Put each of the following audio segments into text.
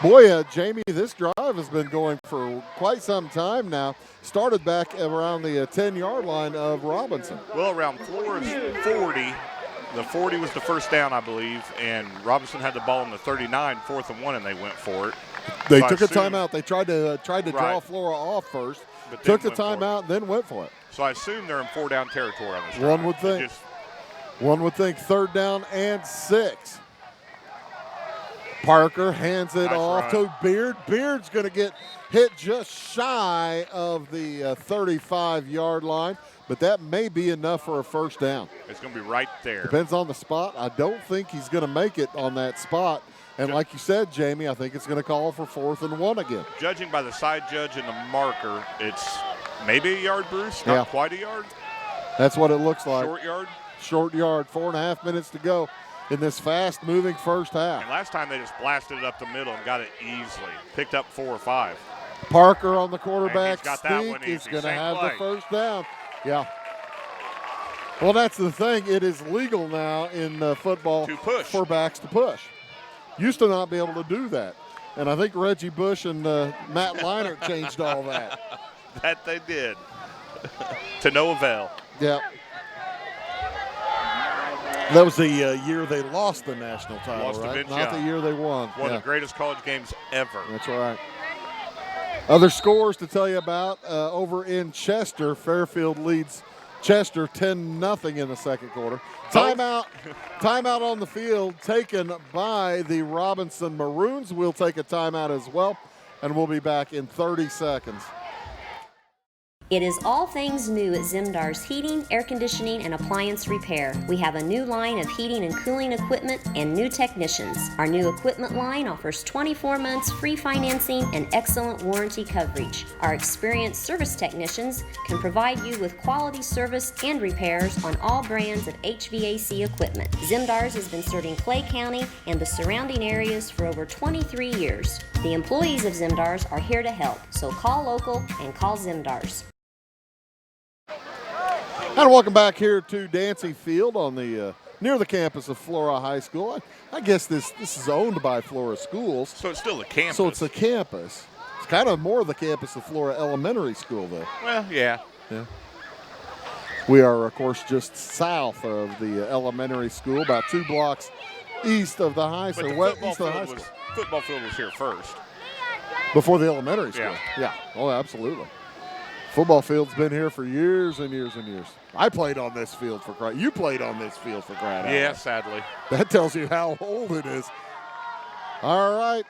Boy, Jamie, this drive has been going for quite some time now. Started back around the 10-yard line of Robinson. Well, around Flora's 40. The 40 was the first down, I believe, and Robinson had the ball in the 39, 4th and 1, and they went for it. They took a timeout. They tried to draw Right. Flora off first, But took the then went for timeout, and then went for it. So I assume they're in 4-down territory on this drive. One would think. One would think 3rd down and 6. Parker hands it off to Beard. Beard's going to get hit just shy of the 35-yard line, but that may be enough for a first down. It's going to be right there. Depends on the spot. I don't think he's going to make it on that spot. And like you said, Jamie, I think it's going to call for 4th and 1 again. Judging by the side judge and the marker, it's maybe a yard, Bruce, not quite a yard. That's what it looks like. Short yard? Short yard, 4.5 minutes to go in this fast-moving first half. And last time they just blasted it up the middle and got it easily. Picked up 4 or 5. Parker on the quarterback he's got that sneak one is easy. going to Same have play. the first down. Yeah. Well, that's the thing. It is legal now in football for backs to push. Used to not be able to do that. And I think Reggie Bush and Matt Leinart changed all that. That they did. To no avail. Yeah. That was the year they lost the national title, Lost right? to Vince Not the Young. year they won. One of the greatest college games ever. That's right. Other scores to tell you about over in Chester. Fairfield leads Chester 10-0 in the second quarter. Timeout on the field taken by the Robinson Maroons. We'll take a timeout as well, and we'll be back in 30 seconds. It is all things new at Zimdar's Heating, Air Conditioning, and Appliance Repair. We have a new line of heating and cooling equipment and new technicians. Our new equipment line offers 24 months free financing and excellent warranty coverage. Our experienced service technicians can provide you with quality service and repairs on all brands of HVAC equipment. Zimdar's has been serving Clay County and the surrounding areas for over 23 years. The employees of Zimdar's are here to help, so call local and call Zimdar's. And welcome back here to Dancing Field on the near the campus of Flora High School. I guess this is owned by Flora Schools. So it's still a campus. So it's a campus. It's kind of more the campus of Flora Elementary School, though. Well, yeah. Yeah. We are, of course, just south of the elementary school, about 2 blocks east of the high school. Football field was here first. Before the elementary school. Yeah. Oh, absolutely. Football field's been here for years and years and years. I played on this field for crying. You played on this field for crying. Yeah, sadly. That tells you how old it is. All right.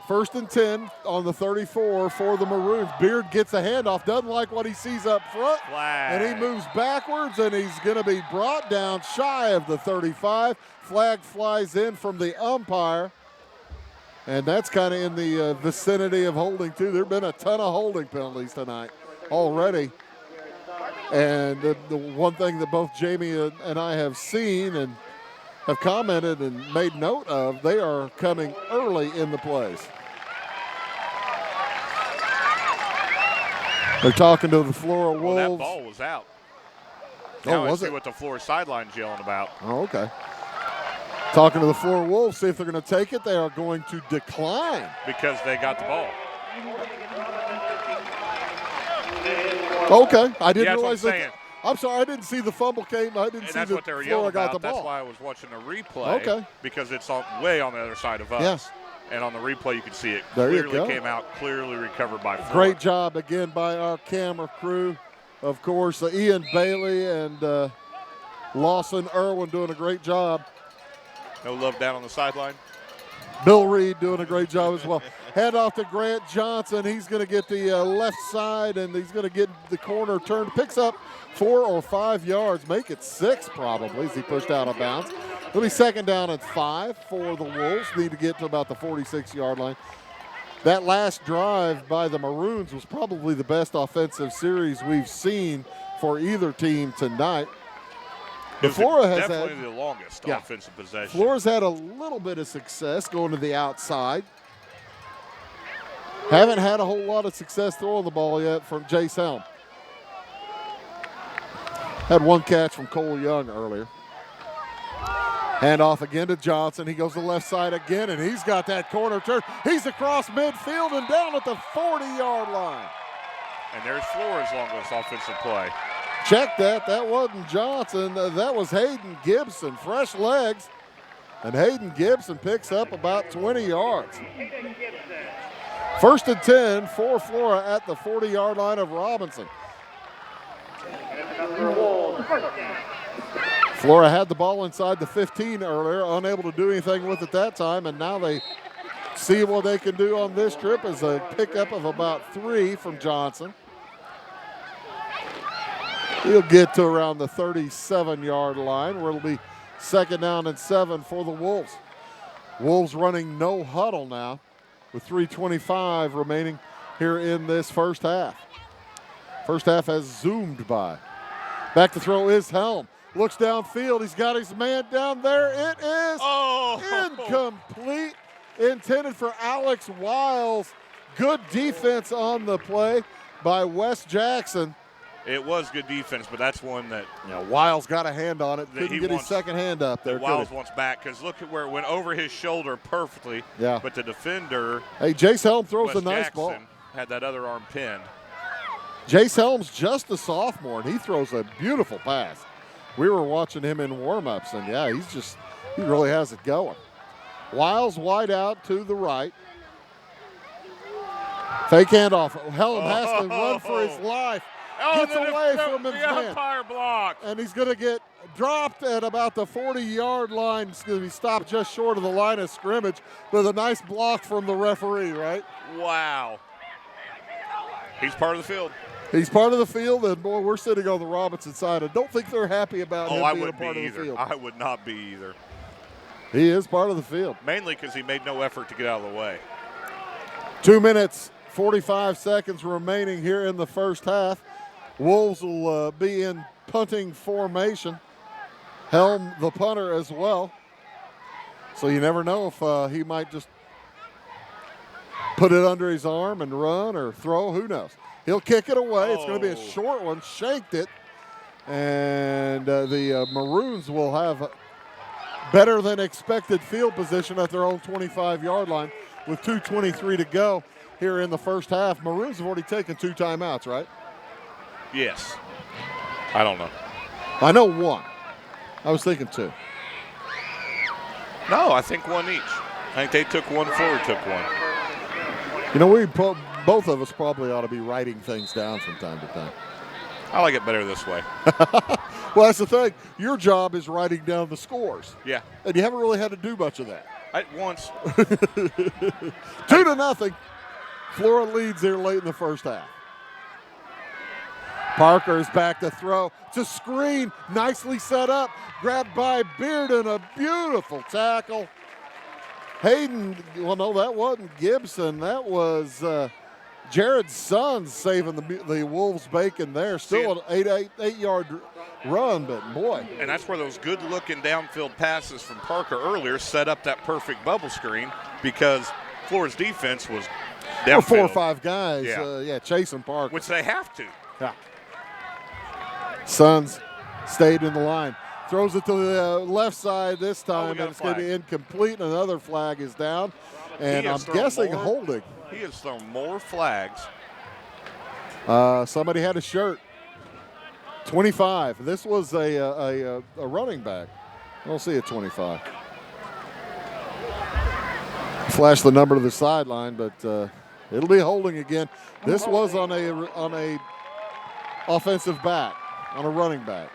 1st and 10 on the 34 for the Maroons. Beard gets a handoff, doesn't like what he sees up front. Flag. And he moves backwards, and he's going to be brought down shy of the 35. Flag flies in from the umpire. And that's kind of in the vicinity of holding, too. There have been a ton of holding penalties tonight already. And the one thing that both Jamie and I have seen and have commented and made note of, they are coming early in the plays. They're talking to the Flora Wolves. Well, that ball was out. Now was I see it? what the Flora sideline's yelling about. Oh, okay. Talking to the Flora Wolves, see if they're going to take it. They are going to decline. Because they got the ball. Okay, I didn't Yeah, that's realize what I'm that. saying. I'm sorry, I didn't see the fumble came. I didn't And see that's the what they were Flora yelling got about. the ball. That's why I was watching the replay. Okay. Because it's way on the other side of us. Yes. And on the replay, you can see it There you clearly go. came out, clearly recovered by Flora. Great job again by our camera crew. Of course, Ian Bailey and Lawson Irwin doing a great job. No love down on the sideline. Bill Reed doing a great job as well. Head off to Grant Johnson. He's going to get the left side, and he's going to get the corner turned. Picks up 4 or 5 yards. Make it 6 probably as he pushed out of bounds. It'll be 2nd down and 5 for the Wolves. Need to get to about the 46-yard line. That last drive by the Maroons was probably the best offensive series we've seen for either team tonight. Flora has definitely the longest offensive possession. Flora's had a little bit of success going to the outside. Haven't had a whole lot of success throwing the ball yet from Jace Helm. Had one catch from Cole Young earlier. Hand off again to Johnson. He goes to the left side again, and he's got that corner turn. He's across midfield and down at the 40-yard line. And there's Flora's longest offensive play. Check that. That wasn't Johnson. That was Hayden Gibson. Fresh legs. And Hayden Gibson picks up about 20 yards. 1st and 10 for Flora at the 40-yard line of Robinson. Flora had the ball inside the 15 earlier, unable to do anything with it that time, and now they see what they can do on this trip as a pickup of about 3 from Johnson. He'll get to around the 37-yard line where it'll be 2nd down and 7 for the Wolves. Wolves running no huddle now with 3:25 remaining here in this first half. First half has zoomed by. Back to throw is Helm. Looks downfield. He's got his man down there. It is incomplete. Intended for Alex Wiles. Good defense on the play by Wes Jackson. It was good defense, but that's one that Wiles got a hand on it. Couldn't get his second hand up there. Wiles wants back because look at where it went over his shoulder perfectly. Yeah. But the defender, Jace Helm throws Wes a nice Jackson, ball. had that other arm pinned. Jace Helm's just a sophomore, and he throws a beautiful pass. We were watching him in warm-ups, and he really has it going. Wiles wide out to the right. Fake handoff. Helm has to run for his life. Gets away from his man. Umpire block. And he's going to get dropped at about the 40-yard line. He's going to be stopped just short of the line of scrimmage with a nice block from the referee, right? Wow. He's part of the field. He's part of the field, and boy, we're sitting on the Robinson side. I don't think they're happy about him being a part of the field. I would not be either. He is part of the field. Mainly because he made no effort to get out of the way. 2 minutes, 45 seconds remaining here in the first half. Wolves will be in punting formation. Helm, the punter, as well. So you never know if he might just put it under his arm and run or throw. Who knows? He'll kick it away. It's going to be a short one. Shanked it. And the Maroons will have better than expected field position at their own 25-yard line with 2:23 to go here in the first half. Maroons have already taken 2 timeouts, right? Yes. I don't know. I know 1. I was thinking 2. No, I think 1 each. I think they took 1, Flora took 1. You know, both of us probably ought to be writing things down from time to time. I like it better this way. Well, that's the thing. Your job is writing down the scores. Yeah. And you haven't really had to do much of that. Once. 2-0. Flora leads here late in the first half. Parker is back to throw. It's a screen. Nicely set up. Grabbed by Beard and a beautiful tackle. Hayden, well, no, that wasn't Gibson. That was Jared's son saving the Wolves' bacon there. Still an 8-yard run, but boy. And that's where those good-looking downfield passes from Parker earlier set up that perfect bubble screen because Flora's defense was downfield. 4 or 5 guys, chasing Parker. Which they have to. Yeah. Suns stayed in the line. Throws it to the left side this time, and it's going to be incomplete. Another flag is down, and I'm guessing holding. He has thrown more flags. Somebody had a shirt. 25. This was a running back. I don't see a 25. Flash the number to the sideline, but it'll be holding again. This was on a offensive back, on a running back.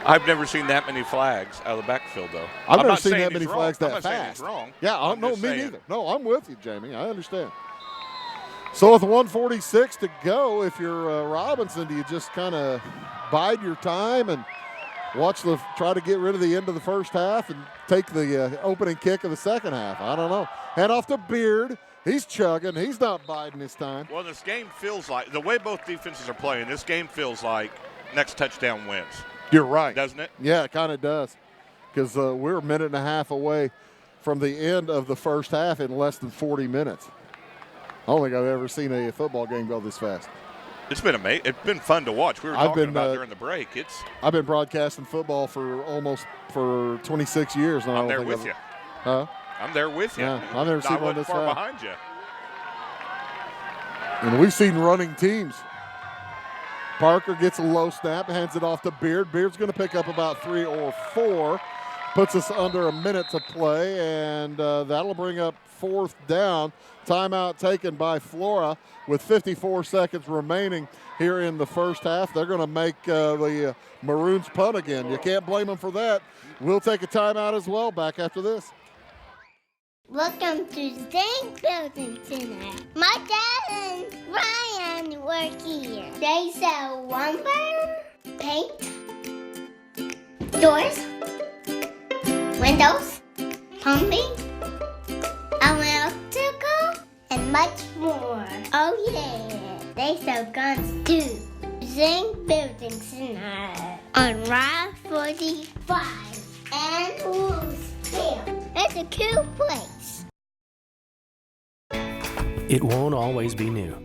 I've never seen that many flags out of the backfield, though. I've never seen that many flags that fast. fast. I'm not saying he's wrong. Yeah, no, me neither. No, I'm with you, Jamie. I understand. So with 1:46 to go, if you're Robinson, do you just kind of bide your time and try to get rid of the end of the first half and take the opening kick of the second half? I don't know. Hand off to Beard. He's chugging. He's not biding his time. Well, this game feels like, the way both defenses are playing, this game feels like next touchdown wins. You're right. Doesn't it? Yeah, it kind of does. Because we're a minute and a half away from the end of the first half in less than 40 minutes. I don't think I've ever seen a football game go this fast. It's been amazing. It's been fun to watch. We were talking about during the break. I've been broadcasting football for 26 years now. I'm there with you. Huh? I'm there with you. Yeah, I've never seen one this far fast. behind you. And we've seen running teams. Parker gets a low snap, hands it off to Beard. Beard's going to pick up about 3 or 4. Puts us under a minute to play, and that'll bring up 4th down. Timeout taken by Flora with 54 seconds remaining here in the first half. They're going to make the Maroons punt again. You can't blame them for that. We'll take a timeout as well. Back after this. Welcome to Zinc Building Center. My dad and Ryan work here. They sell lumber, paint, doors, windows, plumbing, electrical, and much more. Oh yeah, they sell guns too. Zinc Building Center on Route 45 and Louisville. It's a cool place. It won't always be new.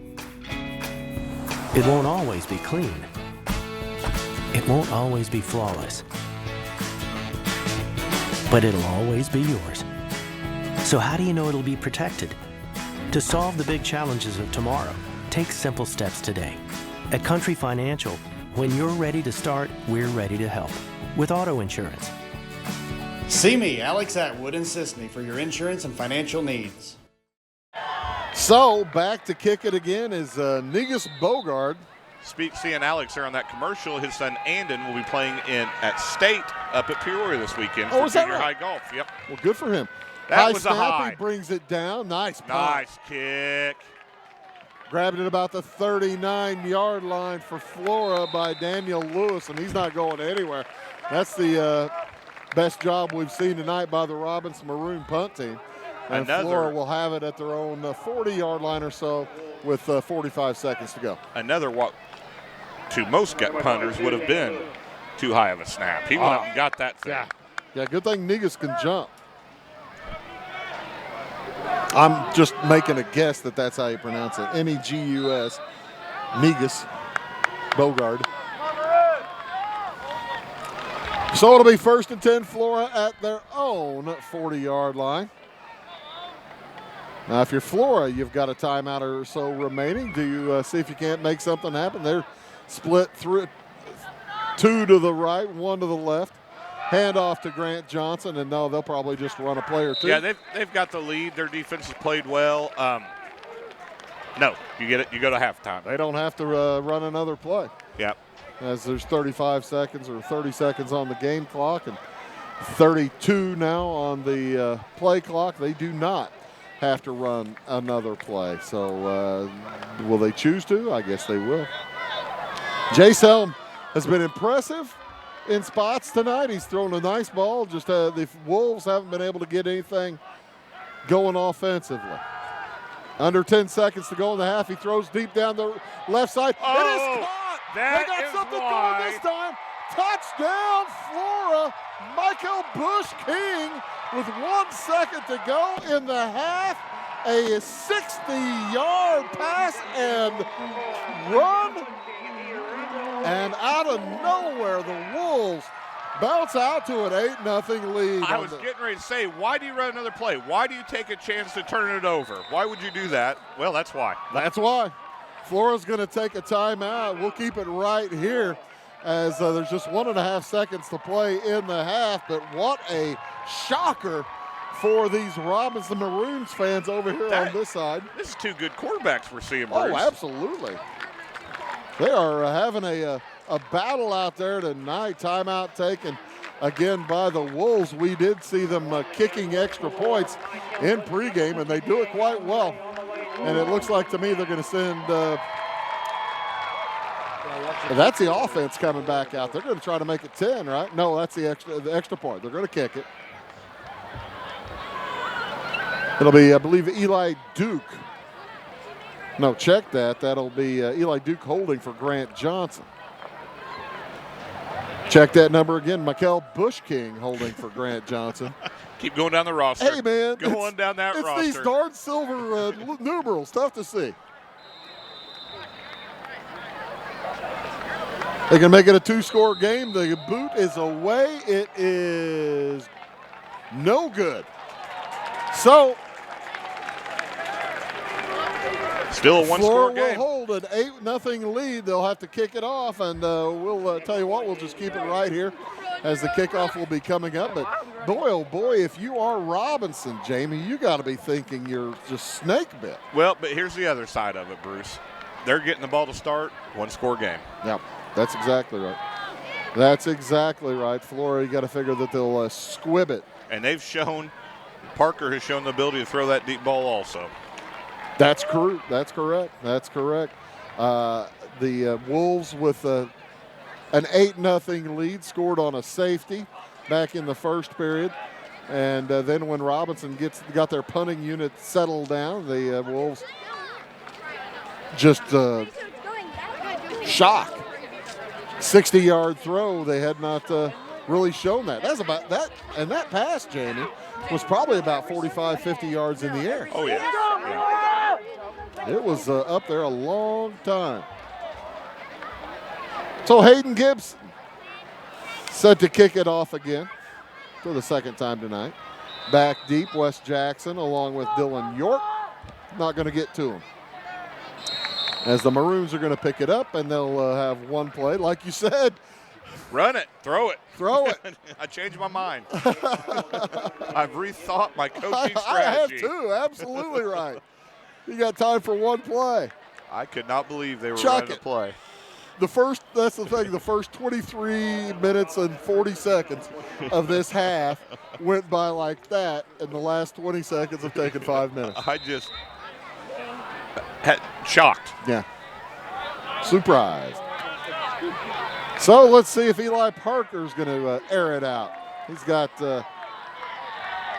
It won't always be clean. It won't always be flawless. But it'll always be yours. So how do you know it'll be protected? To solve the big challenges of tomorrow, take simple steps today. At Country Financial, when you're ready to start, we're ready to help. With auto insurance. See me, Alex Atwood in Sisney, for your insurance and financial needs. So back to kick it again is Negus Bogard. Seeing Alex there on that commercial, his son Andon will be playing at State up at Peoria this weekend for junior high golf. Yep. Well, good for him. That was snap, a high. He brings it down. Nice punt. Nice kick. Grabbed it about the 39-yard line for Flora by Daniel Lewis, and he's not going anywhere. That's the best job we've seen tonight by the Robinson Maroon punt team. And Flora will have it at their own 40-yard line or so with 45 seconds to go. Another what to most punters would have been too high of a snap. He went up and got that thing. Yeah, good thing Negus can jump. I'm just making a guess that that's how you pronounce it. Negus, Negus Bogard. So it'll be 1st and 10, Flora at their own 40-yard line. Now, if you're Flora, you've got a timeout or so remaining. Do you see if you can't make something happen? They're split through 2 to the right, 1 to the left. Hand off to Grant Johnson, and no, they'll probably just run a play or two. Yeah, they've got the lead. Their defense has played well. No, you get it. You go to halftime. They don't have to run another play. Yep. As there's 35 seconds or 30 seconds on the game clock and 32 now on the play clock. They do not have to run another play. So will they choose to? I guess they will. Jace Helm has been impressive in spots tonight. He's thrown a nice ball. Just the Wolves haven't been able to get anything going offensively. Under 10 seconds to go in the half. He throws deep down the left side. It is caught. They got something going this time. Touchdown, Flora. Michael Bush King with 1 second to go in the half. A 60-yard pass and run. And out of nowhere, the Wolves bounce out to an 8-0 lead. I was getting ready to say, why do you run another play? Why do you take a chance to turn it over? Why would you do that? Well, that's why. That's why. Flora's going to take a timeout. We'll keep it right here as there's just 1.5 seconds to play in the half. But what a shocker for these Robinson Maroons fans over here on this side. This is 2 good quarterbacks we're seeing, Bruce. Oh, absolutely. They are having a battle out there tonight. Timeout taken again by the Wolves. We did see them kicking extra points in pregame, and they do it quite well. And it looks like to me they're going to send that's the offense coming back out. They're going to try to make it 10, right? No, that's the extra point. They're going to kick it. It'll be, I believe, Eli Duke. No, check that. That'll be Eli Duke holding for Grant Johnson. Check that number again. Mikel Bushking holding for Grant Johnson. Keep going down the roster. Hey, man. Go on down that roster. It's these darn silver numerals. Tough to see. They can make it a 2-score game. The boot is away. It is no good. So still a Flora one-score game. will hold an 8-0 lead. They'll have to kick it off, and we'll tell you what, we'll just keep it right here as the kickoff will be coming up. But boy, oh boy, if you are Robinson, Jamie, you got to be thinking you're just snake bit. Well, but here's the other side of it, Bruce. They're getting the ball to start, one-score game. Yeah, that's exactly right. That's exactly right. Flora, you got to figure that they'll squib it. And they've shown, Parker has shown the ability to throw that deep ball also. That's correct. That's correct. That's correct. The Wolves with an 8-0 lead scored on a safety back in the first period. And then when Robinson got their punting unit settled down, the Wolves just shock. 60-yard throw. They had not really shown that. That's about that. And that pass, Jamie, was probably about 45, 50 yards in the air. Oh, yeah. It was up there a long time. So Hayden Gibson set to kick it off again for the second time tonight. Back deep, Wes Jackson along with Dylan York. Not going to get to him. As the Maroons are going to pick it up, and they'll have one play. Like you said. Run it. Throw it. Throw it. I changed my mind. I've rethought my coaching strategy. I have too. Absolutely right. You got time for one play. I could not believe they were Chuck running it. a play. That's the thing, the first 23 minutes and 40 seconds of this half went by like that, and the last 20 seconds have taken 5 minutes. I just had shocked. Yeah. Surprised. So let's see if Eli Parker's going to air it out. He's got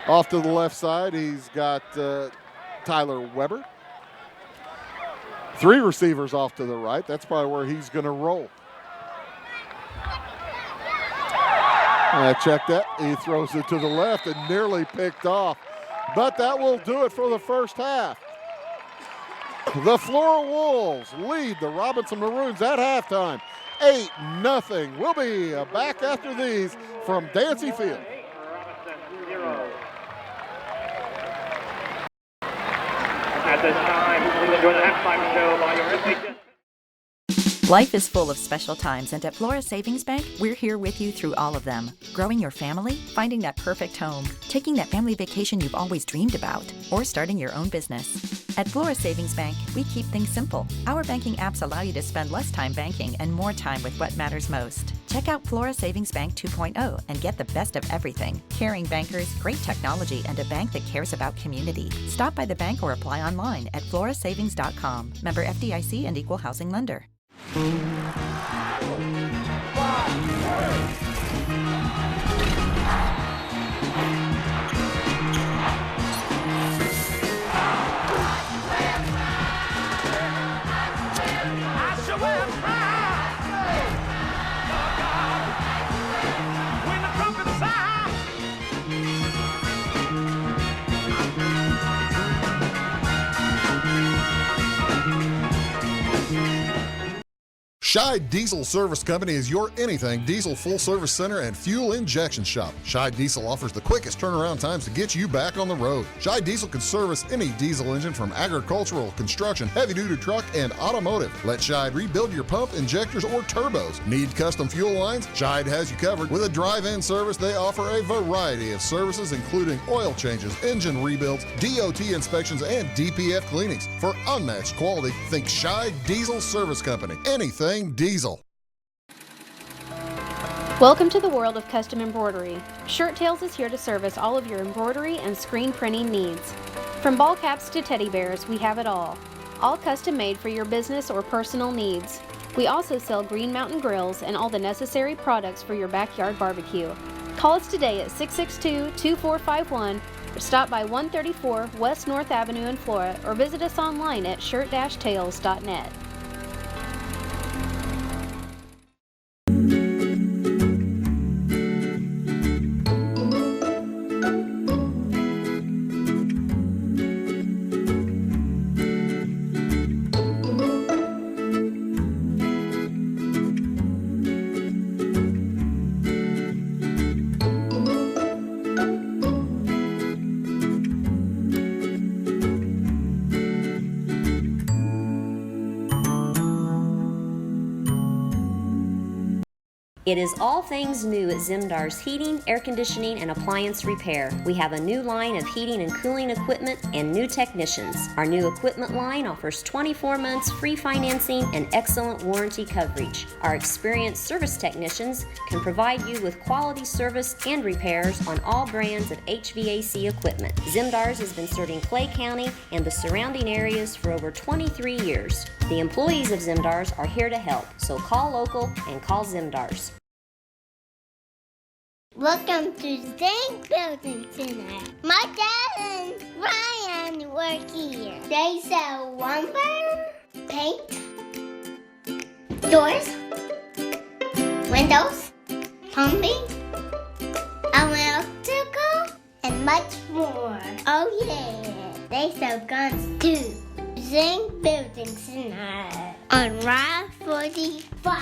off to the left side, he's got Tyler Weber. 3 receivers off to the right. That's probably where he's going to roll. Check that. He throws it to the left and nearly picked off. But that will do it for the first half. The Flora Wolves lead the Robinson Maroons at halftime. 8-0. We'll be back after these from Dancy Field. At this time, please enjoy the halftime show by your SHS. Life is full of special times, and at Flora Savings Bank, we're here with you through all of them. Growing your family, finding that perfect home, taking that family vacation you've always dreamed about, or starting your own business. At Flora Savings Bank, we keep things simple. Our banking apps allow you to spend less time banking and more time with what matters most. Check out Flora Savings Bank 2.0 and get the best of everything. Caring bankers, great technology, and a bank that cares about community. Stop by the bank or apply online at florasavings.com. Member FDIC and Equal Housing Lender. Scheid Diesel Service Company is your anything diesel full service center and fuel injection shop. Scheid Diesel offers the quickest turnaround times to get you back on the road. Scheid Diesel can service any diesel engine from agricultural, construction, heavy-duty truck, and automotive. Let Scheid rebuild your pump, injectors, or turbos. Need custom fuel lines? Scheid has you covered. With a drive-in service, they offer a variety of services including oil changes, engine rebuilds, DOT inspections, and DPF cleanings. For unmatched quality, think Scheid Diesel Service Company. Anything diesel. Welcome to the world of custom embroidery. Shirt Tales is here to service all of your embroidery and screen printing needs. From ball caps to teddy bears, we have it all. All custom made for your business or personal needs. We also sell Green Mountain grills and all the necessary products for your backyard barbecue. Call us today at 662-2451 or stop by 134 West North Avenue in Flora or visit us online at shirt-tales.net. It is all things new at Zimdar's Heating, Air Conditioning, and Appliance Repair. We have a new line of heating and cooling equipment and new technicians. Our new equipment line offers 24 months free financing and excellent warranty coverage. Our experienced service technicians can provide you with quality service and repairs on all brands of HVAC equipment. Zimdar's has been serving Clay County and the surrounding areas for over 23 years. The employees of Zimdar's are here to help, so call local and call Zimdar's. Welcome to Zinc Building Center. My dad and Ryan work here. They sell lumber, paint, doors, windows, plumbing, electrical, and much more. Oh yeah, they sell guns too. Zinc Building Center on Route 45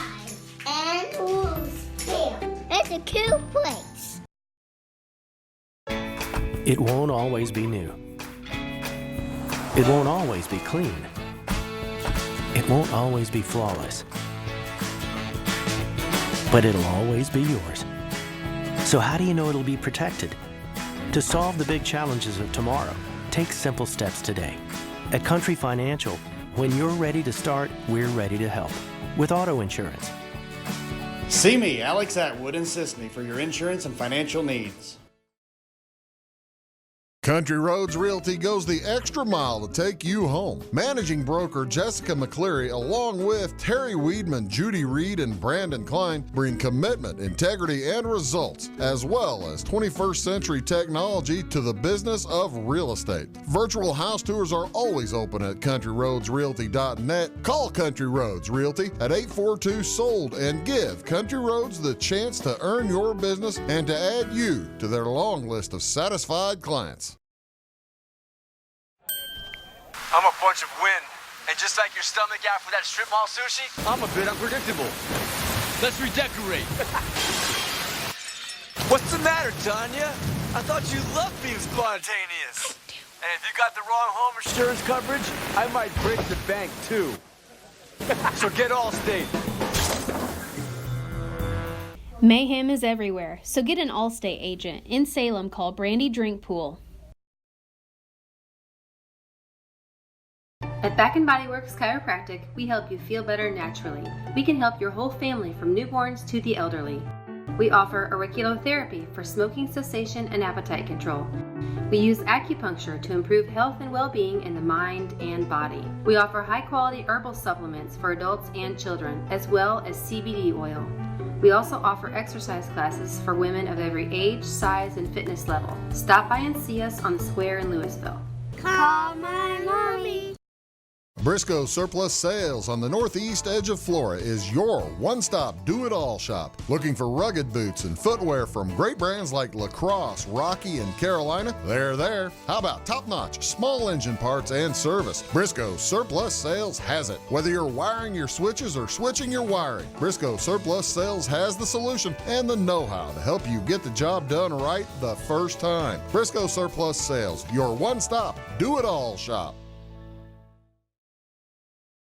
and Louisville. It's a cool place. It won't always be new. It won't always be clean. It won't always be flawless. But it'll always be yours. So how do you know it'll be protected? To solve the big challenges of tomorrow, take simple steps today. At Country Financial, when you're ready to start, we're ready to help. With auto insurance. See me, Alex Atwood in Sisney, for your insurance and financial needs. Country Roads Realty goes the extra mile to take you home. Managing broker Jessica McCleary, along with Terry Weedman, Judy Reed, and Brandon Klein, bring commitment, integrity, and results, as well as 21st century technology to the business of real estate. Virtual house tours are always open at countryroadsrealty.net. Call Country Roads Realty at 842-SOLD and give Country Roads the chance to earn your business and to add you to their long list of satisfied clients. I'm a bunch of wind. And just like your stomach after that strip mall sushi, I'm a bit unpredictable. Let's redecorate. What's the matter, Tanya? I thought you loved being spontaneous. And if you got the wrong home insurance coverage, I might break the bank too. So get Allstate. Mayhem is everywhere, so get an Allstate agent. In Salem, call Brandy Drinkpool. At Back & Body Works Chiropractic, we help you feel better naturally. We can help your whole family from newborns to the elderly. We offer auriculotherapy for smoking cessation and appetite control. We use acupuncture to improve health and well-being in the mind and body. We offer high-quality herbal supplements for adults and children, as well as CBD oil. We also offer exercise classes for women of every age, size, and fitness level. Stop by and see us on the square in Louisville. Call my mommy. Briscoe Surplus Sales on the northeast edge of Flora is your one-stop do-it-all shop. Looking for rugged boots and footwear from great brands like Lacrosse, Rocky, and Carolina? They're there. How about top-notch small engine parts and service? Briscoe Surplus Sales has it. Whether you're wiring your switches or switching your wiring, Briscoe Surplus Sales has the solution and the know-how to help you get the job done right the first time. Briscoe Surplus Sales, your one-stop do-it-all shop.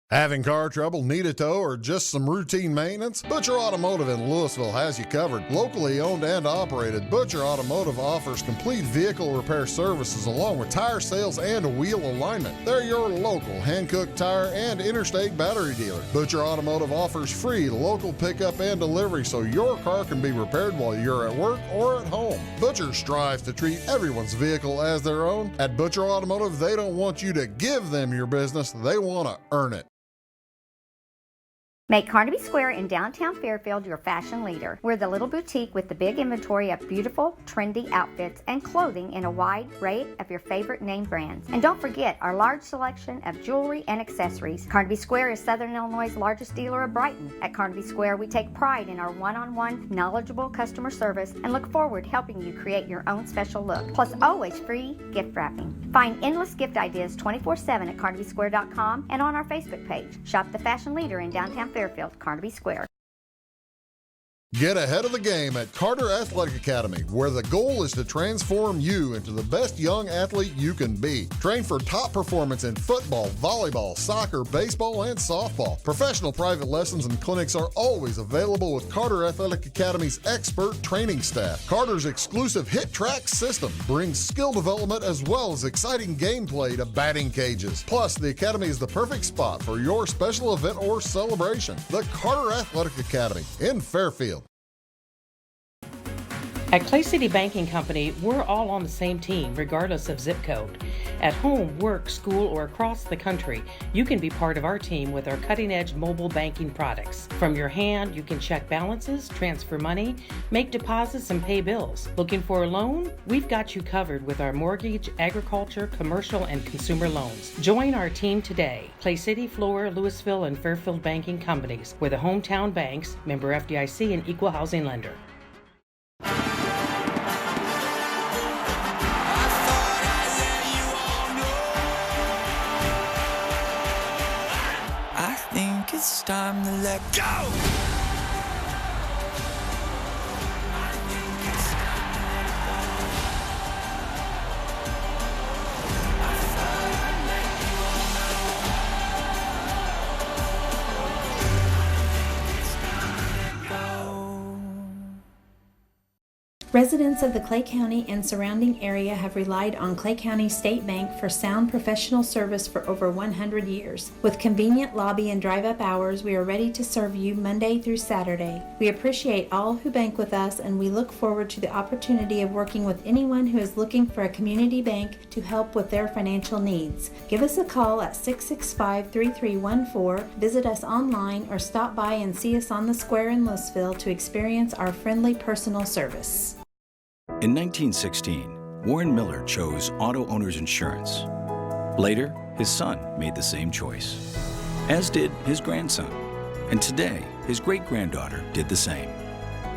Having car trouble, need a tow, or just some routine maintenance? Butcher Automotive in Louisville has you covered. Locally owned and operated, Butcher Automotive offers complete vehicle repair services along with tire sales and wheel alignment. They're your local Hankook tire and interstate battery dealer. Butcher Automotive offers free local pickup and delivery so your car can be repaired while you're at work or at home. Butcher strives to treat everyone's vehicle as their own. At Butcher Automotive, they don't want you to give them your business, they want to earn it. Make Carnaby Square in downtown Fairfield your fashion leader. We're the little boutique with the big inventory of beautiful, trendy outfits and clothing in a wide array of your favorite name brands. And don't forget our large selection of jewelry and accessories. Carnaby Square is Southern Illinois' largest dealer of Brighton. At Carnaby Square, we take pride in our one-on-one, knowledgeable customer service and look forward to helping you create your own special look. Plus, always free gift wrapping. Find endless gift ideas 24/7 at CarnabySquare.com and on our Facebook page. Shop the fashion leader in downtown Fairfield, Carnaby Square. Get ahead of the game at Carter Athletic Academy, where the goal is to transform you into the best young athlete you can be. Train for top performance in football, volleyball, soccer, baseball, and softball. Professional private lessons and clinics are always available with Carter Athletic Academy's expert training staff. Carter's exclusive Hit Track system brings skill development as well as exciting gameplay to batting cages. Plus, the Academy is the perfect spot for your special event or celebration. The Carter Athletic Academy in Fairfield. At Clay City Banking Company, we're all on the same team, regardless of zip code. At home, work, school, or across the country, you can be part of our team with our cutting-edge mobile banking products. From your hand, you can check balances, transfer money, make deposits, and pay bills. Looking for a loan? We've got you covered with our mortgage, agriculture, commercial, and consumer loans. Join our team today. Clay City, Flora, Louisville, and Fairfield Banking Companies. We're the hometown banks, member FDIC, and equal housing lender. It's time to let go. Residents of the Clay County and surrounding area have relied on Clay County State Bank for sound professional service for over 100 years. With convenient lobby and drive-up hours, we are ready to serve you Monday through Saturday. We appreciate all who bank with us, and we look forward to the opportunity of working with anyone who is looking for a community bank to help with their financial needs. Give us a call at 665-3314, visit us online, or stop by and see us on the square in Louisville to experience our friendly personal service. In 1916, Warren Miller chose Auto Owners Insurance. Later, his son made the same choice, as did his grandson. And today, his great-granddaughter did the same.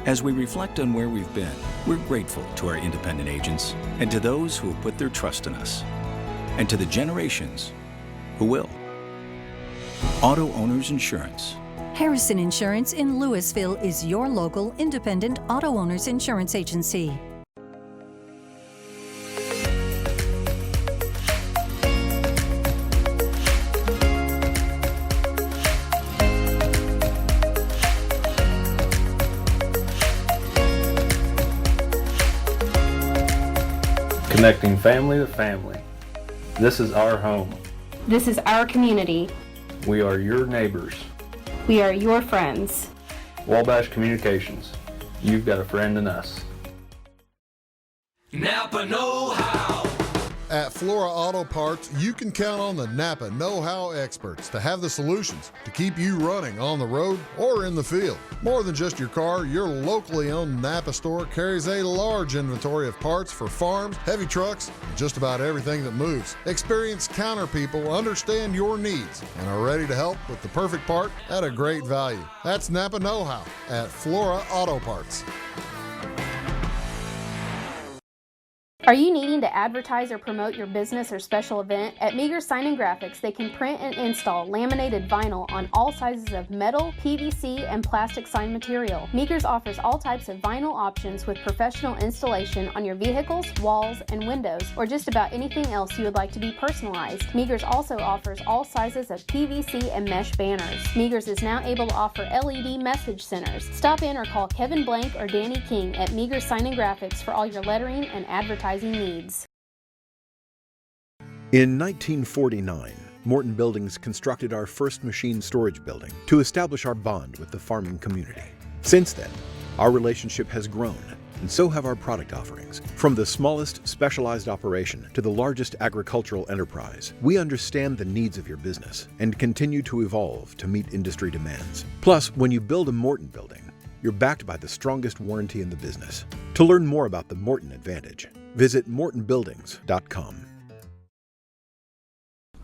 As we reflect on where we've been, we're grateful to our independent agents and to those who have put their trust in us, and to the generations who will. Auto Owners Insurance. Harrison Insurance in Louisville is your local independent auto owners insurance agency. Connecting family to family. This is our home. This is our community. We are your neighbors. We are your friends. Wabash Communications. You've got a friend in us. Napa know-how. At Flora Auto Parts, you can count on the Napa know-how experts to have the solutions to keep you running on the road or in the field. More than just your car, your locally owned Napa store carries a large inventory of parts for farms, heavy trucks, and just about everything that moves. Experienced counter people understand your needs and are ready to help with the perfect part at a great value. That's Napa know-how at Flora Auto Parts. Are you needing to advertise or promote your business or special event? At Meager Sign and Graphics, they can print and install laminated vinyl on all sizes of metal, PVC, and plastic sign material. Meager's offers all types of vinyl options with professional installation on your vehicles, walls, and windows, or just about anything else you would like to be personalized. Meager's also offers all sizes of PVC and mesh banners. Meager's is now able to offer LED message centers. Stop in or call Kevin Blank or Danny King at Meager Sign and Graphics for all your lettering and advertising needs. In 1949, Morton Buildings constructed our first machine storage building to establish our bond with the farming community. Since then, our relationship has grown, and so have our product offerings. From the smallest specialized operation to the largest agricultural enterprise, we understand the needs of your business and continue to evolve to meet industry demands. Plus, when you build a Morton building, you're backed by the strongest warranty in the business. To learn more about the Morton Advantage, visit mortonbuildings.com.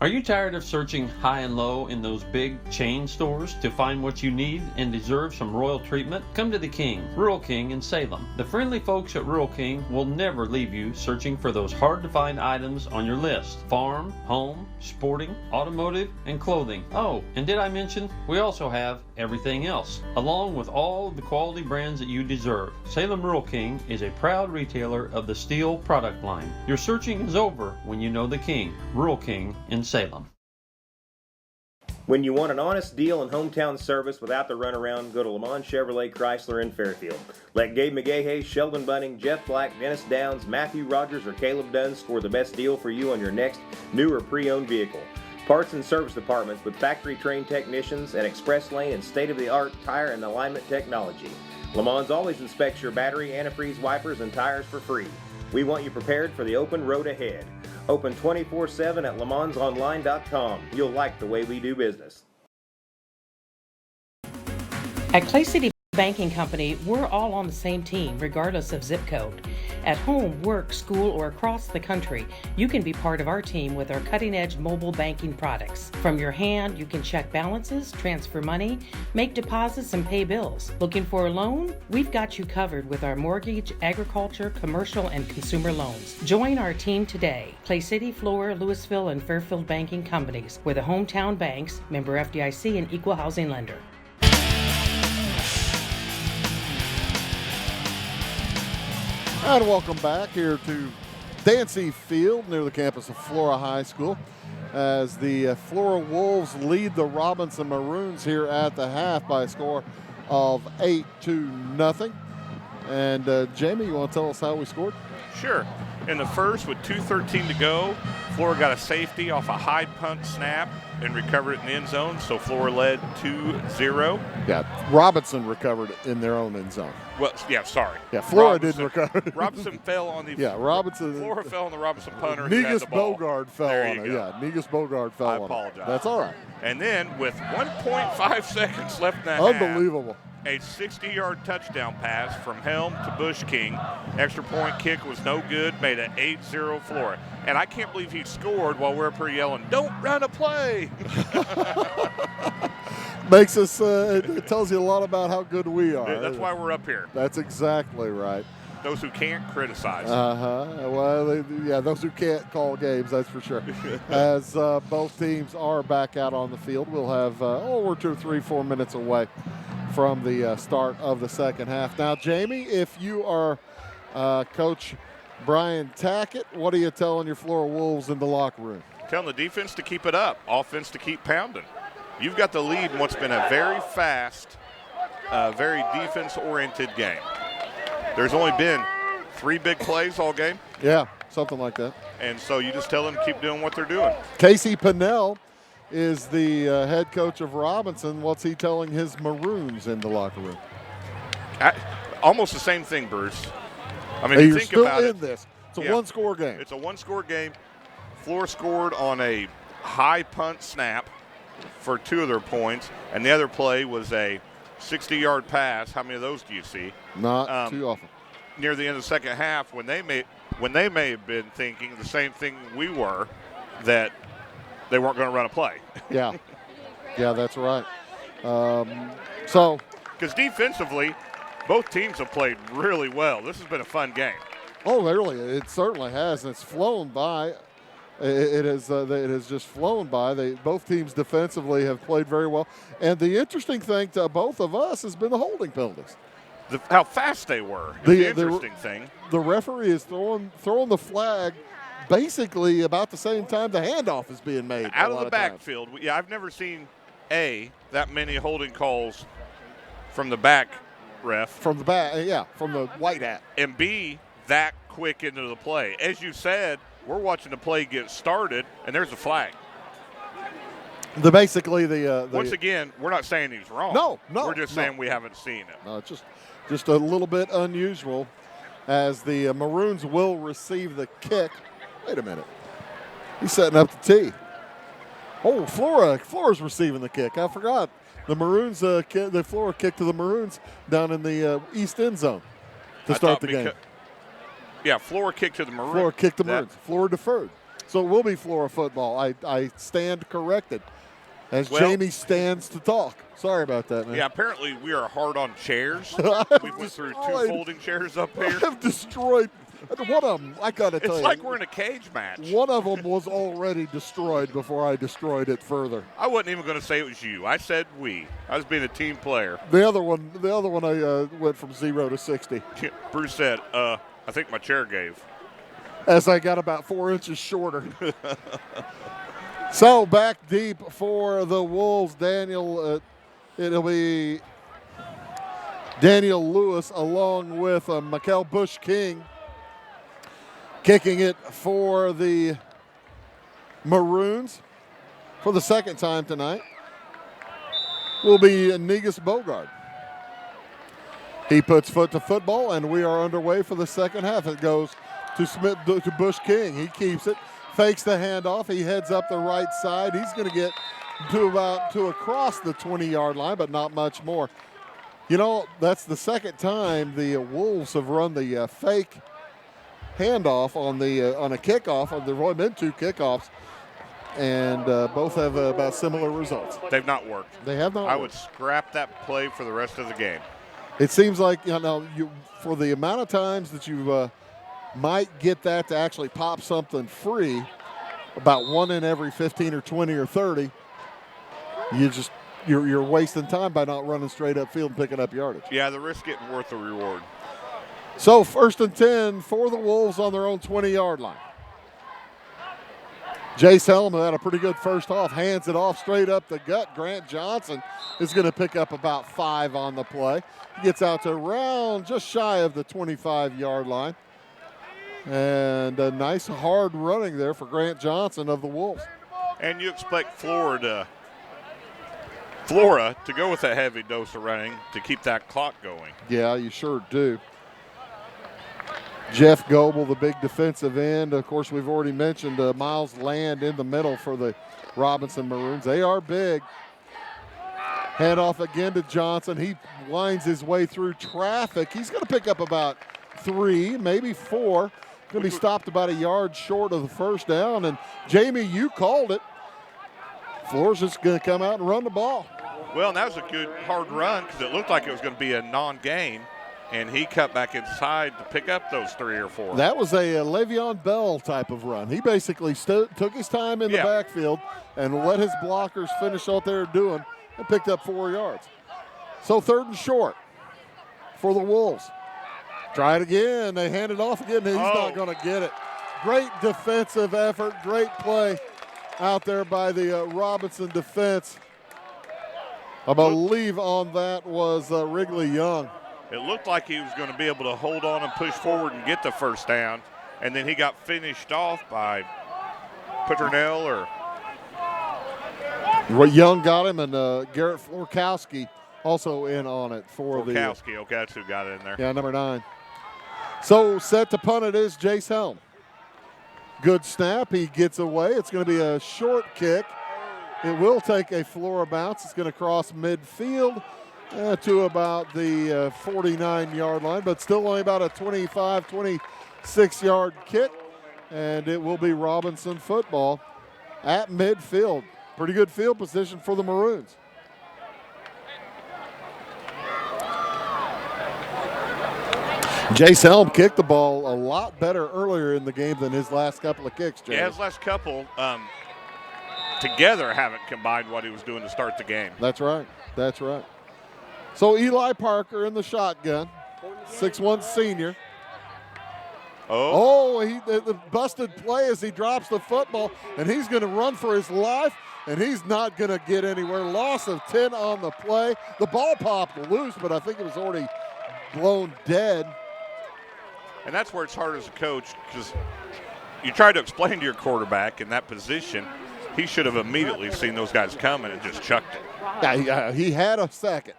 Are you tired of searching high and low in those big chain stores to find what you need and deserve some royal treatment? Come to the King, Rural King in Salem. The friendly folks at Rural King will never leave you searching for those hard-to-find items on your list. Farm, home, sporting, automotive, and clothing. Oh, and did I mention we also have everything else, along with all the quality brands that you deserve. Salem Rural King is a proud retailer of the steel product line. Your searching is over when you know the King, Rural King in Salem. When you want an honest deal and hometown service without the runaround, go to Lamont Chevrolet Chrysler in Fairfield. Let Gabe McGahey, Sheldon Bunning, Jeff Black, Dennis Downs, Matthew Rogers, or Caleb Dunn score the best deal for you on your next new or pre-owned vehicle. Parts and service departments with factory-trained technicians and express lane and state-of-the-art tire and alignment technology. Lamont always inspects your battery, antifreeze wipers, and tires for free. We want you prepared for the open road ahead. Open 24/7 at LeMansOnline.com. You'll like the way we do business. At Clay City Banking Company, we're all on the same team, regardless of zip code. At home, work, school, or across the country, you can be part of our team with our cutting-edge mobile banking products. From your hand, you can check balances, transfer money, make deposits, and pay bills. Looking for a loan? We've got you covered with our mortgage, agriculture, commercial, and consumer loans. Join our team today. Clay City, Flora, Louisville, and Fairfield Banking Companies. We're the hometown banks, member FDIC, and equal housing lender. And welcome back here to Dancy Field near the campus of Flora High School as the Flora Wolves lead the Robinson Maroons here at the half by a score of 8-0. And Jamie, you want to tell us how we scored? Sure. In the first, with 2:13 to go, Flora got a safety off a high punt snap and recovered it in the end zone, so Flora led 2-0. Yeah, Robinson recovered it in their own end zone. Well, yeah, sorry. Yeah, Flora didn't recover. Robinson fell on the. Yeah, Robinson. Flora fell on the Robinson punter. Negus Bogard fell there on it. Go. Yeah, Negus Bogard fell on it. I apologize. That's all right. And then with 1.5 seconds left in the Unbelievable. half, a 60-yard touchdown pass from Helm to Bush King. Extra point kick was no good, made it 8-0 Flora. And I can't believe he scored while we're up here yelling, "Don't run a play." Makes us, it tells you a lot about how good we are. That's why we're up here. That's exactly right. Those who can't criticize. Well, those who can't call games, that's for sure. As both teams are back out on the field, we'll have, we're 2, 3, 4 minutes away from the start of the second half. Now, Jamie, if you are Coach Brian Tackett, what are you telling your Flora Wolves in the locker room? Telling the defense to keep it up, offense to keep pounding. You've got the lead in what's been a very fast, very defense-oriented game. There's only been 3 big plays all game. Yeah, something like that. And so you just tell them to keep doing what they're doing. Casey Pinnell is the head coach of Robinson. What's he telling his Maroons in the locker room? Almost the same thing, Bruce. I mean, you're you think still about in this. It's a one-score game. It's a one-score game. Flora scored on a high punt snap for 2 of their points, and the other play was a 60-yard pass. How many of those do you see? Not too often. Near the end of the second half, when they may have been thinking the same thing we were, that they weren't going to run a play. Yeah, that's right. Because defensively, both teams have played really well. This has been a fun game. Oh, really? It certainly has, and it's flown by. It has just flown by. Both teams defensively have played very well. And the interesting thing to both of us has been the holding penalties. How fast they were. The interesting thing. The referee is throwing the flag basically about the same time the handoff is being made. Out of the backfield. Yeah, I've never seen, that many holding calls from the back ref. From the back, from the white hat. And B, that quick into the play. As you said, we're watching the play get started, and there's a flag. Once again, we're not saying he's wrong. No. We're just saying we haven't seen it. No, it's just a little bit unusual as the Maroons will receive the kick. Wait a minute. He's setting up the tee. Oh, Flora's receiving the kick. I forgot. The Maroons, the Flora kick to the Maroons down in the east end zone to start the game. Yeah, Flora kicked to the Maroons. Flora kicked the Maroons. Flora deferred. So it will be Flora football. I stand corrected as Well- Jamie stands to talk. Sorry about that, man. Yeah, apparently we are hard on chairs. We went through 2 folding chairs up here. I have destroyed one of them. I got to tell It's you. like we're in a cage match. One of them was already destroyed before I destroyed it further. I wasn't even going to say it was you. I said we. I was being a team player. The other one I went from 0 to 60. Bruce said, I think my chair gave. As I got about 4 inches shorter. So back deep for the Wolves, Daniel. It'll be Daniel Lewis along with Mikel Bush-King kicking it for the Maroons for the second time tonight. Will be Negus Bogard. He puts foot to football, and we are underway for the second half. It goes to Bush-King. He keeps it, fakes the handoff. He heads up the right side. He's going to get to across the 20-yard line, but not much more. You know, that's the second time the Wolves have run the fake handoff on a kickoff. There have only been 2 kickoffs, and both have about similar results. They've not worked. They have not I worked. would scrap that play for the rest of the game. It seems like, for the amount of times that you might get that to actually pop something free, about 1 in every 15 or 20 or 30, you're wasting time by not running straight up field and picking up yardage. Yeah, the risk isn't worth the reward. So 1st and 10 for the Wolves on their own 20-yard line. Jace Helm had a pretty good first half, hands it off straight up the gut. Grant Johnson is going to pick up about 5 on the play. He gets out to around just shy of the 25-yard line. And a nice hard running there for Grant Johnson of the Wolves. And you expect Flora to go with a heavy dose of running to keep that clock going. Yeah, you sure do. Jeff Goebel, the big defensive end. Of course, we've already mentioned Miles Land in the middle for the Robinson Maroons. They are big. Hand off again to Johnson. He winds his way through traffic. He's going to pick up about 3, maybe 4. Going to be stopped about a yard short of the first down. And, Jamie, you called it. Flora's just going to come out and run the ball. Well, and that was a good hard run because it looked like it was going to be a non-gain, and he cut back inside to pick up those 3 or 4. That was a Le'Veon Bell type of run. He basically took his time in the backfield and let his blockers finish what they were doing and picked up 4 yards. So 3rd and short for the Wolves. Try it again. They hand it off again. He's not going to get it. Great defensive effort. Great play out there by the Robinson defense. I believe on that was Wrigley Young. It looked like he was going to be able to hold on and push forward and get the first down, and then he got finished off by Petronell Young got him, and Garrett Florkowski also in on it for Florkowski. Okay, that's who got it in there. Yeah, number 9. So set to punt it is Jace Helm. Good snap. He gets away. It's going to be a short kick. It will take a Flora bounce. It's going to cross midfield to about the 49-yard line, but still only about a 25, 26-yard kick, and it will be Robinson football at midfield. Pretty good field position for the Maroons. Jace Helm kicked the ball a lot better earlier in the game than his last couple of kicks, Jay. Yeah, his last couple together haven't combined what he was doing to start the game. That's right. That's right. So Eli Parker in the shotgun, 6'1" senior. The busted play as he drops the football, and he's going to run for his life, and he's not going to get anywhere. Loss of 10 on the play. The ball popped loose, but I think it was already blown dead. And that's where it's hard as a coach, because you try to explain to your quarterback in that position, he should have immediately seen those guys coming and just chucked it. Yeah, he had a second.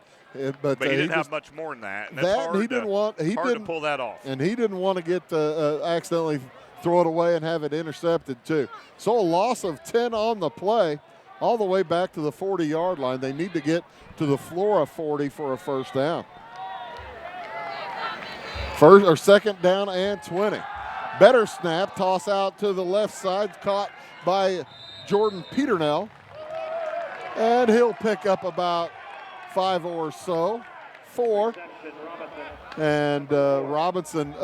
But he didn't have much more than that. And that's hard to pull that off. And he didn't want to get accidentally throw it away and have it intercepted too. So a loss of 10 on the play all the way back to the 40-yard line. They need to get to the Flora 40 for a first down. Second down and 20. Better snap, toss out to the left side, caught by Jordan Peternell. And he'll pick up about 5 or so, 4. And Robinson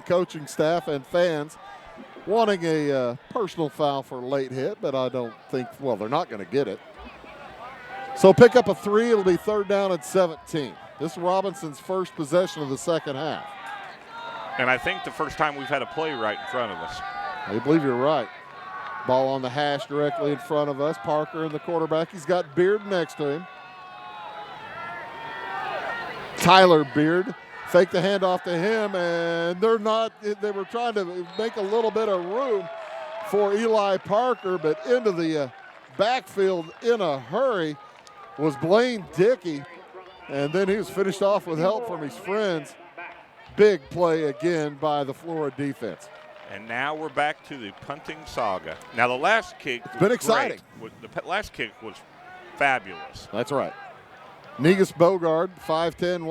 coaching staff and fans wanting a personal foul for late hit, but I don't think, well, they're not going to get it. So pick up a 3, it'll be 3rd down and 17. This is Robinson's first possession of the second half. And I think the first time we've had a play right in front of us. I believe you're right. Ball on the hash directly in front of us. Parker in the quarterback. He's got Beard next to him. Tyler Beard. Fake the handoff to him, and they were trying to make a little bit of room for Eli Parker, but into the backfield in a hurry was Blaine Dickey, and then he was finished off with help from his friends. Big play again by the Flora defense. And now we're back to the punting saga. Now the last kick was been exciting. Great. The last kick was fabulous. That's right. Negus Bogard, 5'10",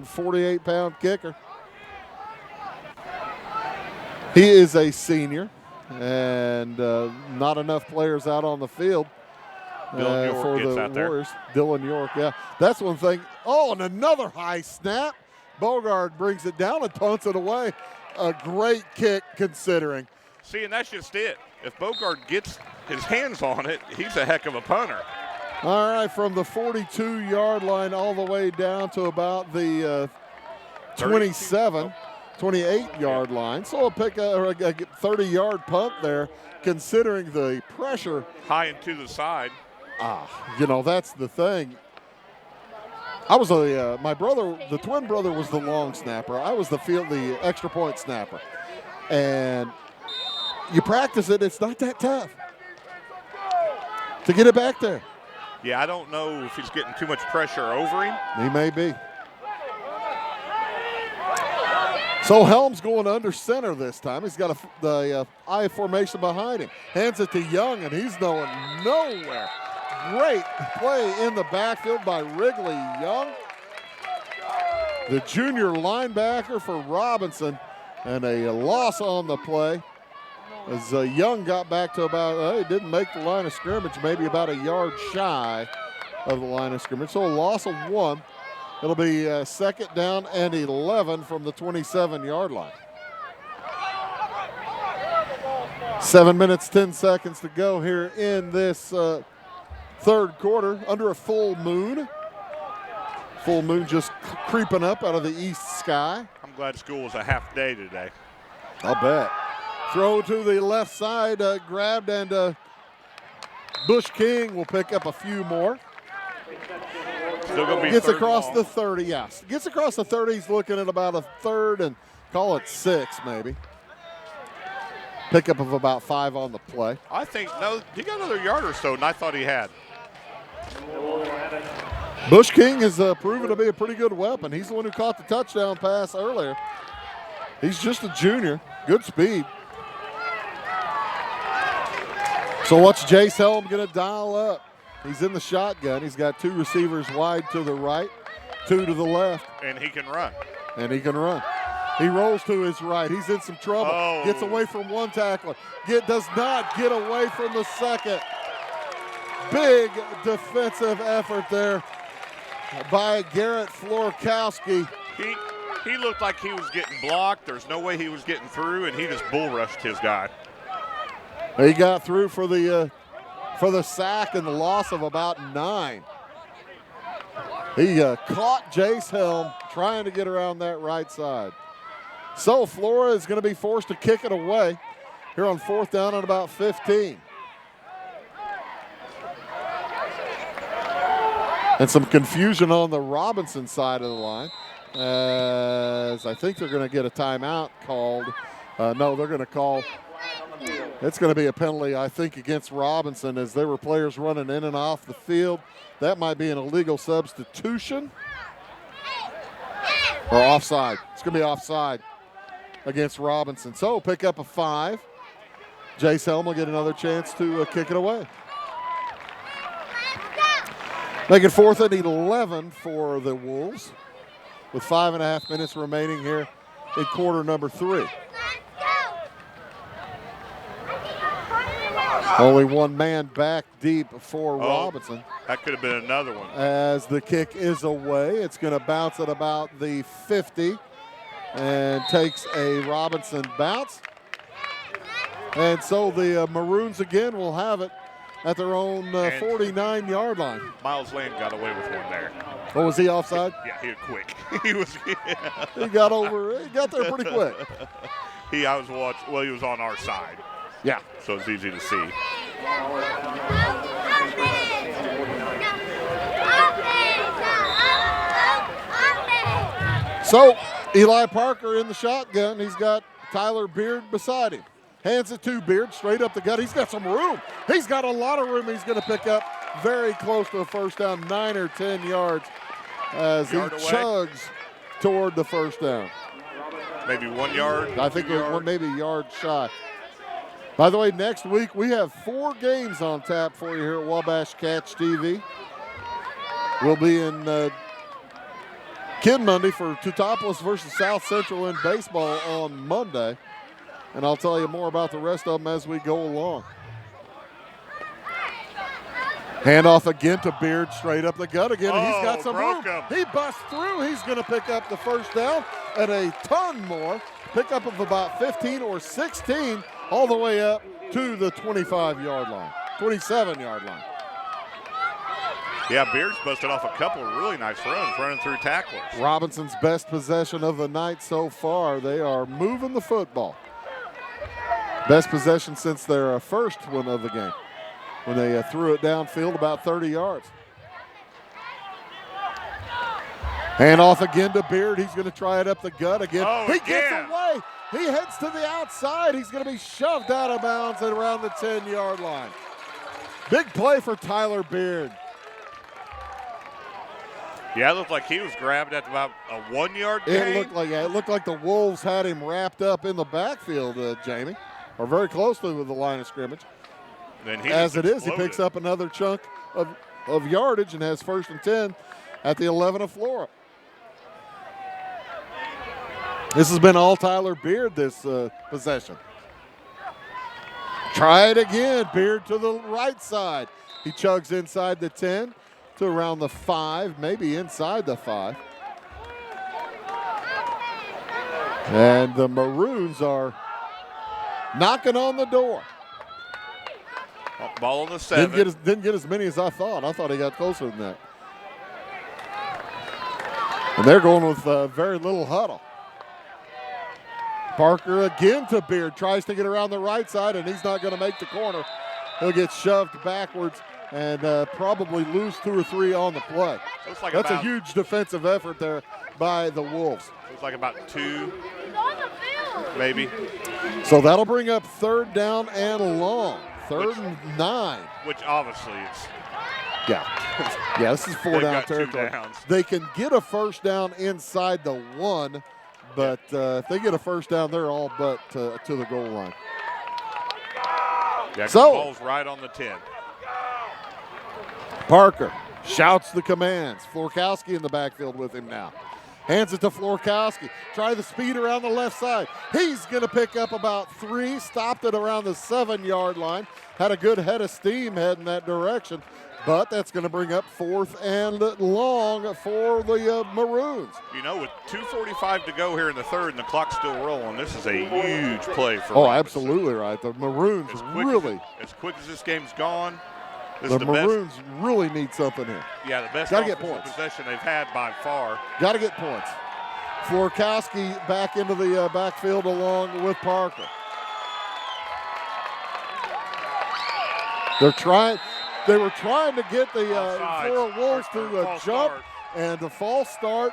148-pound kicker. He is a senior, and not enough players out on the field for the Warriors. Dylan York, yeah. That's one thing. Oh, and another high snap. Bogard brings it down and punts it away. A great kick considering. See, and that's just it. If Bogard gets his hands on it, he's a heck of a punter. All right, from the 42-yard line all the way down to about the 28-yard line. So a 30-yard punt there, considering the pressure. High and to the side. That's the thing. I was my brother, the twin brother was the long snapper. I was the extra point snapper. And you practice it, it's not that tough to get it back there. Yeah, I don't know if he's getting too much pressure over him. He may be. So Helms going under center this time. He's got the I formation behind him. Hands it to Young, and he's going nowhere. Great play in the backfield by Wrigley Young, the junior linebacker for Robinson, and a loss on the play. As Young got back to about, he didn't make the line of scrimmage, maybe about a yard shy of the line of scrimmage. So a loss of 1. It'll be 2nd down and 11 from the 27-yard line. 7 minutes, 10 seconds to go here in this third quarter under a full moon. Full moon just creeping up out of the east sky. I'm glad school was a half day today. I'll bet. Throw to the left side, grabbed, and Bush King will pick up a few more. Still gonna be gets third across long. the 30, yes. Gets across the 30, he's looking at about a 3rd and call it 6 maybe. Pickup of about 5 on the play. I think, no, he got another yard or so than I thought he had. Bush King has proven to be a pretty good weapon. He's the one who caught the touchdown pass earlier. He's just a junior, good speed. So what's Jace Helm going to dial up? He's in the shotgun. He's got 2 receivers wide to the right, 2 to the left. And he can run. He rolls to his right. He's in some trouble. Gets away from one tackler. Does not get away from the second. Big defensive effort there by Garrett Florkowski. He looked like he was getting blocked. There's no way he was getting through, and he just bull rushed his guy. He got through for the sack and the loss of about 9. He caught Jace Helm trying to get around that right side. So Flora is going to be forced to kick it away here on 4th down and about 15. And some confusion on the Robinson side of the line, as I think they're going to get a timeout called. No, they're going to call. It's going to be a penalty, I think, against Robinson, as there were players running in and off the field. That might be an illegal substitution or offside. It's going to be offside against Robinson. So pick up a 5. Jace Helm will get another chance to kick it away. Make it 4th and 11 for the Wolves with 5.5 minutes remaining here in quarter number 3. Only one man back deep for Robinson. That could have been another one. As the kick is away, it's going to bounce at about the 50 and takes a Robinson bounce. And so the Maroons again will have it at their own 49-yard line. Miles Lane got away with one there. Oh, was he offside? Yeah, he was quick. He was. He got there pretty quick. He was on our side. Yeah. So it's easy to see. So Eli Parker in the shotgun. He's got Tyler Beard beside him. Hands it to Beard, straight up the gut. He's got some room. He's got a lot of room he's going to pick up very close to a first down, 9 or 10 yards as he chugs toward the first down. Maybe 1 yard. I think maybe a yard shy. By the way, next week we have 4 games on tap for you here at Wabash Catch TV. We'll be in Kid Monday for Teutopolis versus South Central in baseball on Monday. And I'll tell you more about the rest of them as we go along. Handoff again to Beard, straight up the gut again. And he's got some room. He busts through. He's going to pick up the first down and a ton more. Pickup of about 15 or 16 all the way up to the 25-yard line, 27-yard line. Yeah, Beard's busted off a couple of really nice runs, running through tacklers. Robinson's best possession of the night so far. They are moving the football. Best possession since their first one of the game, when they threw it downfield about 30 yards. Hand off again to Beard. He's going to try it up the gut again. He gets away. He heads to the outside. He's going to be shoved out of bounds at around the 10-yard line. Big play for Tyler Beard. Yeah, it looked like he was grabbed at about a 1 yard gain. It looked like the Wolves had him wrapped up in the backfield, Jamie, or very close to the line of scrimmage. As it is, he picks up another chunk of yardage and has 1st and 10 at the 11 of Flora. This has been all Tyler Beard this possession. Try it again. Beard to the right side. He chugs inside the 10 to around the 5, maybe inside the 5. And the Maroons are knocking on the door. Ball on the 7. Didn't get as many as I thought. I thought he got closer than that. And they're going with very little huddle. Parker again to Beard. Tries to get around the right side, and he's not going to make the corner. He'll get shoved backwards and probably lose 2 or 3 on the play. That's a huge defensive effort there by the Wolves. Looks like about 2, maybe. So that'll bring up 3rd down and long. 3rd and 9. Which obviously is. Yeah, this is 4-down territory. They can get a first down inside the 1, but if they get a first down, they're all but to the goal line. Yeah, so the ball's right on the 10. Parker shouts the commands. Florkowski in the backfield with him now. Hands it to Florkowski. Try the speed around the left side. He's going to pick up about 3. Stopped it around the 7-yard line. Had a good head of steam heading that direction. But that's going to bring up 4th and long for the Maroons. You know, with 2:45 to go here in the 3rd and the clock's still rolling, this is a huge play for Robinson. Absolutely right. The Maroons really. As quick as this game's gone, the Maroons really need something here. Yeah, the best Gotta get points. possession they've had by far. Got to get points. Florkowski back into the backfield along with Parker. They were trying to get the Flora Wolves to jump and a false start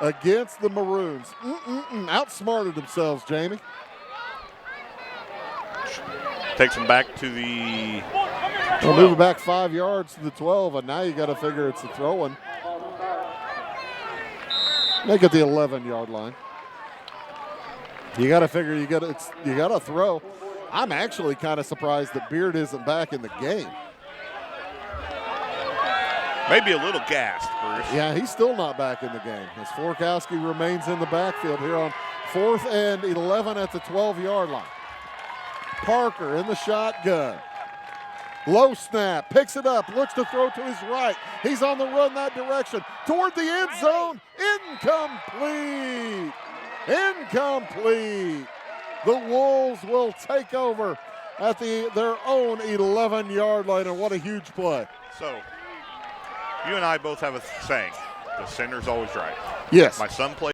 against the Maroons. Outsmarted themselves, Jamie. Takes them back to the 12. We'll move it back 5 yards to the 12, and now you got to figure it's a throw-in. Make it the 11-yard line. You got to figure you got to throw. I'm actually kind of surprised that Beard isn't back in the game. Maybe a little gassed, Bruce. Yeah, he's still not back in the game as Florkowski remains in the backfield here on 4th and 11 at the 12-yard line. Parker in the shotgun. Low snap, picks it up, looks to throw to his right. He's on the run that direction, toward the end zone. Incomplete. Incomplete. The Wolves will take over at their own 11-yard line, and what a huge play. So, you and I both have a saying, the center's always right. Yes. My son plays